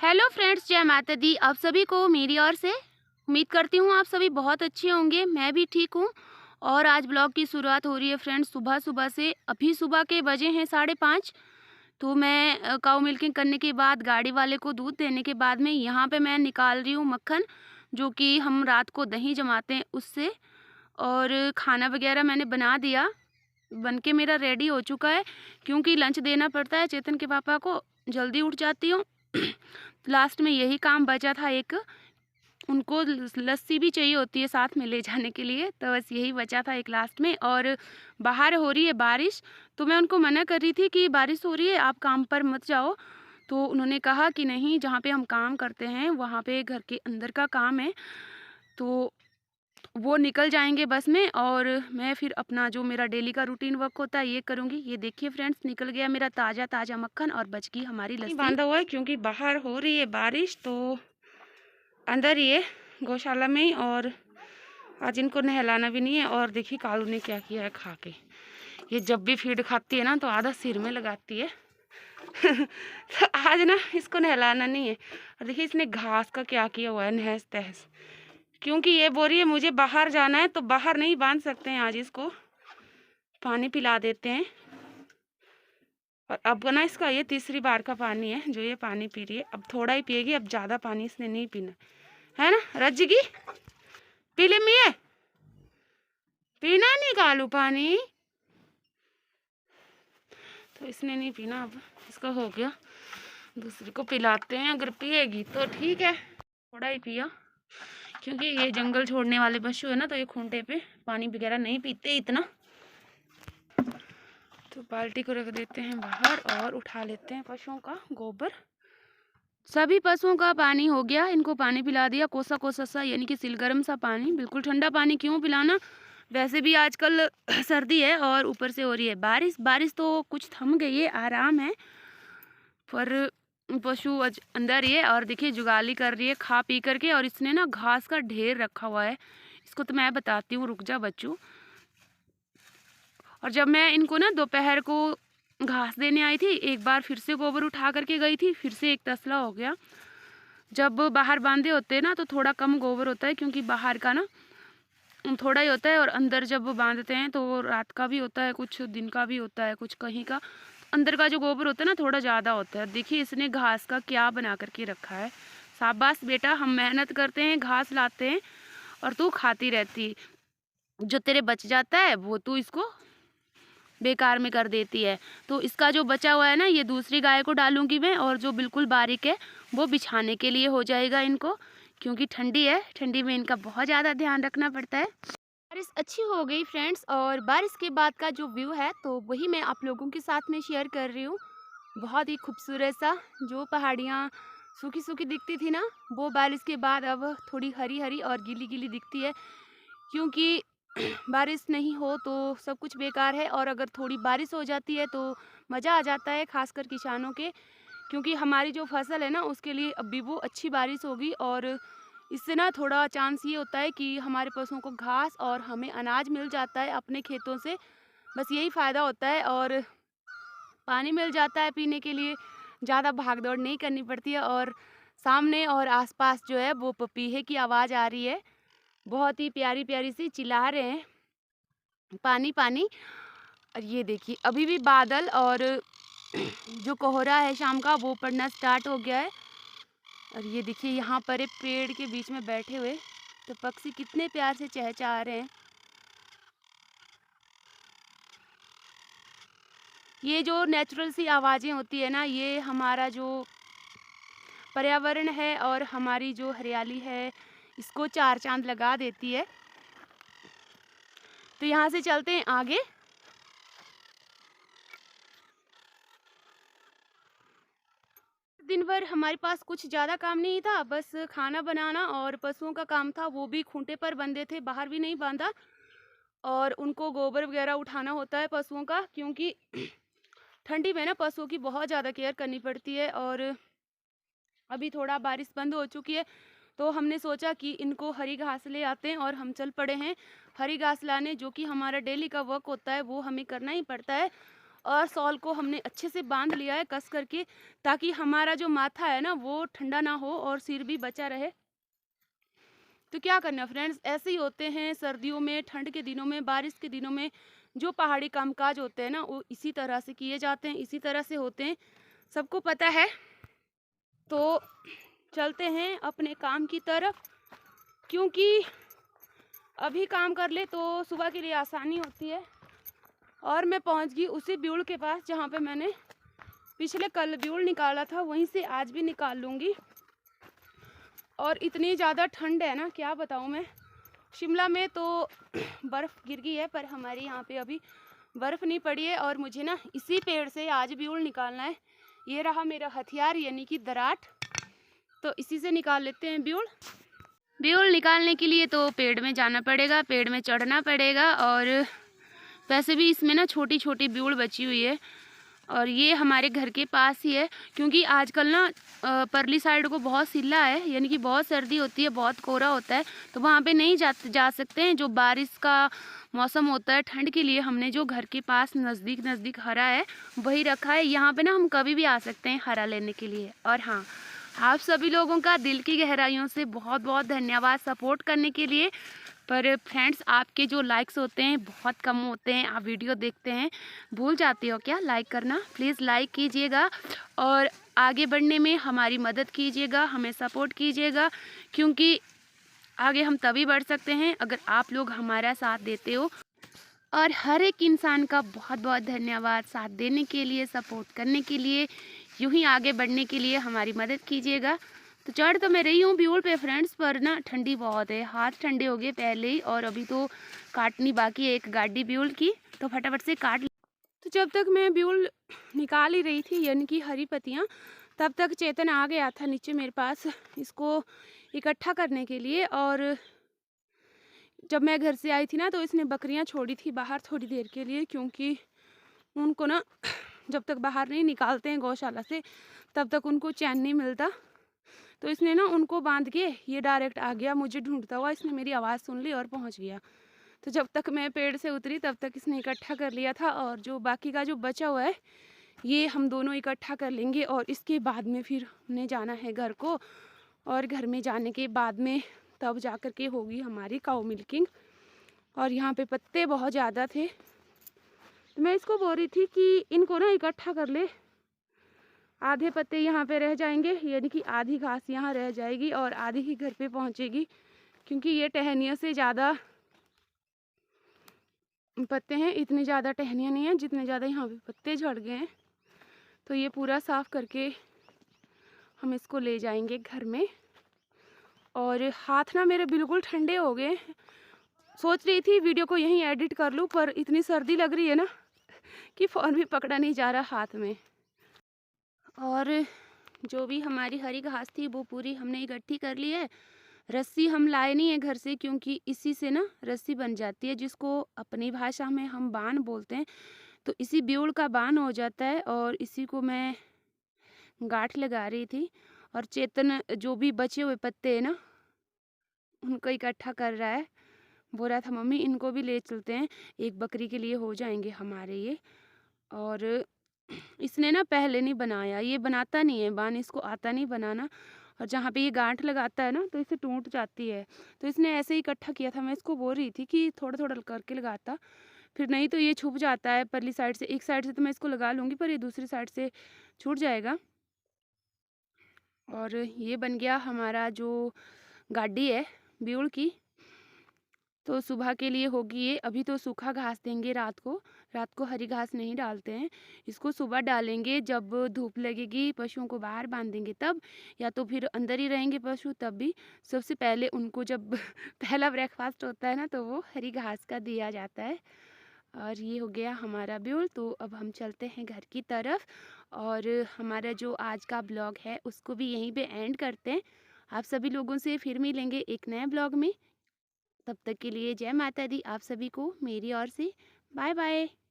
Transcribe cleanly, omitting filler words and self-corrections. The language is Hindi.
हेलो फ्रेंड्स, जय माता दी। आप सभी को मेरी ओर से उम्मीद करती हूँ आप सभी बहुत अच्छे होंगे। मैं भी ठीक हूँ। और आज ब्लॉग की शुरुआत हो रही है फ्रेंड्स सुबह सुबह से। अभी सुबह के बजे हैं 5:30। तो मैं काऊ मिल्किंग करने के बाद गाड़ी वाले को दूध देने के बाद में यहाँ पे मैं निकाल रही हूँ मक्खन, जो कि हम रात को दही जमाते हैं उससे। और खाना वगैरह मैंने बना दिया, बन के मेरा रेडी हो चुका है, क्योंकि लंच देना पड़ता है चेतन के पापा को। जल्दी उठ जाती हूँ। लास्ट में यही काम बचा था एक, उनको लस्सी भी चाहिए होती है साथ में ले जाने के लिए, तो बस यही बचा था एक लास्ट में। और बाहर हो रही है बारिश, तो मैं उनको मना कर रही थी कि बारिश हो रही है आप काम पर मत जाओ। तो उन्होंने कहा कि नहीं, जहाँ पे हम काम करते हैं वहाँ पे घर के अंदर का काम है, तो वो निकल जाएंगे बस में, और मैं फिर अपना जो मेरा डेली का रूटीन वर्क होता है ये करूँगी। ये देखिए फ्रेंड्स, निकल गया मेरा ताज़ा ताज़ा मक्खन और बच गई हमारी लस्सी। बांधा हुआ है क्योंकि बाहर हो रही है बारिश, तो अंदर ही है गौशाला में ही। और आज इनको नहलाना भी नहीं है। और देखिए कालू ने क्या किया है खा के। ये जब भी फीड खाती है ना तो आधा सिर में लगाती है। तो आज ना इसको नहलाना नहीं है। और देखिए इसने घास का क्या किया हुआ है, नहस तहस। क्योंकि ये बोल रही है मुझे बाहर जाना है, तो बाहर नहीं बांध सकते हैं, आज इसको पानी पिला देते हैं। और अब ना इसका ये तीसरी बार का पानी है जो ये पानी पी रही है। अब थोड़ा ही पिएगी, अब ज़्यादा पानी इसने नहीं पीना है ना। रज्जगी पी ले मिये, पीना नहीं कालू पानी, तो इसने नहीं पीना। अब इसका हो गया, दूसरे को पिलाते हैं, अगर पिएगी तो ठीक है। थोड़ा ही पिया, क्योंकि ये जंगल छोड़ने वाले पशु है ना, तो ये खूंटे पे पानी वगैरह नहीं पीते इतना। तो बाल्टी को रख देते हैं बाहर और उठा लेते हैं पशुओं का गोबर। सभी पशुओं का पानी हो गया, इनको पानी पिला दिया कोसा कोसा सा, यानी कि सिलगरम सा पानी। बिल्कुल ठंडा पानी क्यों पिलाना, वैसे भी आजकल सर्दी है और ऊपर से हो रही है बारिश। बारिश तो कुछ थम गई है, आराम है, पर पशु अंदर ही है। और देखिए जुगाली कर रही है खा पी करके। और इसने ना घास का ढेर रखा हुआ है, इसको तो मैं बताती हूँ, रुक जा बच्चू। और जब मैं इनको ना दोपहर को घास देने आई थी, एक बार फिर से गोबर उठा करके गई थी, फिर से एक तसला हो गया। जब बाहर बांधे होते हैं ना तो थोड़ा कम गोबर होता है, क्योंकि बाहर का ना थोड़ा ही होता है, और अंदर जब बांधते हैं तो रात का भी होता है, कुछ दिन का भी होता है, कुछ कहीं का। अंदर का जो गोबर होता है ना थोड़ा ज़्यादा होता है। देखिए इसने घास का क्या बना करके रखा है। शाबाश बेटा, हम मेहनत करते हैं, घास लाते हैं, और तू खाती रहती। जो तेरे बच जाता है वो तू इसको बेकार में कर देती है। तो इसका जो बचा हुआ है ना, ये दूसरी गाय को डालूंगी मैं, और जो बिल्कुल बारीक है वो बिछाने के लिए हो जाएगा इनको, क्योंकि ठंडी है, ठंडी में इनका बहुत ज़्यादा ध्यान रखना पड़ता है। बारिश अच्छी हो गई फ्रेंड्स, और बारिश के बाद का जो व्यू है तो वही मैं आप लोगों के साथ में शेयर कर रही हूँ। बहुत ही खूबसूरत सा, जो पहाड़ियाँ सूखी सूखी दिखती थी ना, वो बारिश के बाद अब थोड़ी हरी हरी और गीली गीली दिखती है। क्योंकि बारिश नहीं हो तो सब कुछ बेकार है, और अगर थोड़ी बारिश हो जाती है तो मज़ा आ जाता है, खासकर किसानों के। क्योंकि हमारी जो फसल है ना उसके लिए अभी वो अच्छी बारिश होगी, और इससे ना थोड़ा चांस ये होता है कि हमारे पशुओं को घास और हमें अनाज मिल जाता है अपने खेतों से। बस यही फ़ायदा होता है, और पानी मिल जाता है पीने के लिए, ज़्यादा भाग दौड़ नहीं करनी पड़ती है। और सामने और आसपास जो है वो पपीहे की आवाज़ आ रही है, बहुत ही प्यारी प्यारी सी चिल्ला रहे हैं पानी पानी। और ये देखिए अभी भी बादल और जो कोहरा है शाम का वो पड़ना स्टार्ट हो गया है। और ये देखिए यहाँ पर एक पेड़ के बीच में बैठे हुए तो पक्षी कितने प्यार से चहचहा रहे हैं। ये जो नेचुरल सी आवाज़ें होती है ना, ये हमारा जो पर्यावरण है और हमारी जो हरियाली है इसको चार चांद लगा देती है। तो यहाँ से चलते हैं आगे। दिन भर हमारे पास कुछ ज़्यादा काम नहीं था, बस खाना बनाना और पशुओं का काम था, वो भी खूंटे पर बंधे थे, बाहर भी नहीं बांधा। और उनको गोबर वगैरह उठाना होता है पशुओं का, क्योंकि ठंडी में ना पशुओं की बहुत ज़्यादा केयर करनी पड़ती है। और अभी थोड़ा बारिश बंद हो चुकी है, तो हमने सोचा कि इनको हरी घास ले आते हैं, और हम चल पड़े हैं हरी घास लाने, जो कि हमारा डेली का वर्क होता है, वो हमें करना ही पड़ता है। और शॉल को हमने अच्छे से बांध लिया है कस करके, ताकि हमारा जो माथा है ना वो ठंडा ना हो और सिर भी बचा रहे। तो क्या करना फ्रेंड्स, ऐसे ही होते हैं सर्दियों में, ठंड के दिनों में, बारिश के दिनों में जो पहाड़ी कामकाज होते हैं ना वो इसी तरह से किए जाते हैं, इसी तरह से होते हैं, सबको पता है। तो चलते हैं अपने काम की तरफ, क्योंकि अभी काम कर ले तो सुबह के लिए आसानी होती है। और मैं पहुंच गई उसी ब्यूल के पास जहां पे मैंने पिछले कल ब्यूल निकाला था, वहीं से आज भी निकाल लूँगी। और इतनी ज़्यादा ठंड है ना, क्या बताऊँ मैं। शिमला में तो बर्फ़ गिर गई है, पर हमारे यहाँ पे अभी बर्फ़ नहीं पड़ी है। और मुझे ना इसी पेड़ से आज ब्यूल निकालना है। ये रहा मेरा हथियार यानी कि दराट, तो इसी से निकाल लेते हैं ब्यूल। ब्यूल निकालने के लिए तो पेड़ में जाना पड़ेगा, पेड़ में चढ़ना पड़ेगा। और वैसे भी इसमें ना छोटी छोटी ब्यूल बची हुई है, और ये हमारे घर के पास ही है। क्योंकि आजकल ना परली साइड को बहुत सिल्ला है, यानी कि बहुत सर्दी होती है, बहुत कोहरा होता है, तो वहाँ पे नहीं जा सकते हैं। जो बारिश का मौसम होता है ठंड के लिए, हमने जो घर के पास नज़दीक नज़दीक हरा है वही रखा है। यहाँ पे ना हम कभी भी आ सकते हैं हरा लेने के लिए। और हाँ, आप सभी लोगों का दिल की गहराइयों से बहुत बहुत धन्यवाद सपोर्ट करने के लिए। पर फ्रेंड्स, आपके जो लाइक्स होते हैं बहुत कम होते हैं, आप वीडियो देखते हैं भूल जाते हो क्या लाइक करना। प्लीज़ लाइक कीजिएगा और आगे बढ़ने में हमारी मदद कीजिएगा, हमें सपोर्ट कीजिएगा, क्योंकि आगे हम तभी बढ़ सकते हैं अगर आप लोग हमारा साथ देते हो। और हर एक इंसान का बहुत बहुत धन्यवाद साथ देने के लिए, सपोर्ट करने के लिए, यूं ही आगे बढ़ने के लिए हमारी मदद कीजिएगा। तो चढ़ तो मैं रही हूँ ब्यूल पे फ्रेंड्स, पर ना ठंडी बहुत है, हाथ ठंडे हो गए पहले ही, और अभी तो काटनी बाकी है एक गाड़ी ब्यूल की, तो फटाफट से काट। तो जब तक मैं ब्यूल निकाल ही रही थी यानी कि हरी पत्तियाँ, तब तक चेतन आ गया था नीचे मेरे पास इसको इकट्ठा करने के लिए। और जब मैं घर से आई थी ना तो इसने बकरियां छोड़ी थी बाहर थोड़ी देर के लिए, क्योंकि उनको ना जब तक बाहर नहीं निकालते हैं गौशाला से तब तक उनको चैन नहीं मिलता। तो इसने ना उनको बांध के ये डायरेक्ट आ गया मुझे ढूंढता हुआ, इसने मेरी आवाज़ सुन ली और पहुंच गया। तो जब तक मैं पेड़ से उतरी तब तक इसने इकट्ठा कर लिया था, और जो बाकी का जो बचा हुआ है ये हम दोनों इकट्ठा कर लेंगे। और इसके बाद में फिर हमने जाना है घर को, और घर में जाने के बाद में तब जा कर के होगी हमारी काऊ मिल्किंग। और यहाँ पे पत्ते बहुत ज़्यादा थे, तो मैं इसको बोल रही थी कि इनको ना इकट्ठा कर ले, आधे पत्ते यहाँ पे रह जाएंगे, यानी कि आधी घास यहाँ रह जाएगी और आधी ही घर पे पहुँचेगी, क्योंकि ये टहनियों से ज़्यादा पत्ते हैं, इतनी ज़्यादा टहनियाँ नहीं हैं जितने ज़्यादा यहाँ पे पत्ते झड़ गए हैं। तो ये पूरा साफ़ करके हम इसको ले जाएंगे घर में। और हाथ ना मेरे बिल्कुल ठंडे हो गए, सोच रही थी वीडियो को यहीं एडिट कर लूँ, पर इतनी सर्दी लग रही है ना कि फ़ोन भी पकड़ा नहीं जा रहा हाथ में। और जो भी हमारी हरी घास थी वो पूरी हमने इकट्ठी कर ली है। रस्सी हम लाए नहीं है घर से, क्योंकि इसी से ना रस्सी बन जाती है, जिसको अपनी भाषा में हम बान बोलते हैं। तो इसी ब्यूल का बान हो जाता है, और इसी को मैं गांठ लगा रही थी। और चेतन जो भी बचे हुए पत्ते हैं ना उनको इकट्ठा कर रहा है, बोल रहा था मम्मी इनको भी ले चलते हैं, एक बकरी के लिए हो जाएंगे हमारे ये। और इसने ना पहले नहीं बनाया, ये बनाता नहीं है बान, इसको आता नहीं बनाना। और जहाँ पे ये गांठ लगाता है ना तो इसे टूट जाती है, तो इसने ऐसे ही इकट्ठा किया था। मैं इसको बोल रही थी कि थोड़ा थोड़ा करके लगाता, फिर नहीं तो ये छुप जाता है परली साइड से। एक साइड से तो मैं इसको लगा लूँगी, पर ये दूसरी साइड से छूट जाएगा। और ये बन गया हमारा जो गाड़ी है ब्यूल की, तो सुबह के लिए होगी ये। अभी तो सूखा घास देंगे रात को हरी घास नहीं डालते हैं, इसको सुबह डालेंगे जब धूप लगेगी, पशुओं को बाहर बांध देंगे तब, या तो फिर अंदर ही रहेंगे पशु तब भी। सबसे पहले उनको जब पहला ब्रेकफास्ट होता है ना तो वो हरी घास का दिया जाता है। और ये हो गया हमारा ब्यूल। तो अब हम चलते हैं घर की तरफ, और हमारा जो आज का ब्लॉग है उसको भी यहीं पे एंड करते हैं। आप सभी लोगों से फिर मिलेंगे एक नए ब्लॉग में, तब तक के लिए जय माता दी आप सभी को मेरी ओर से। Bye bye.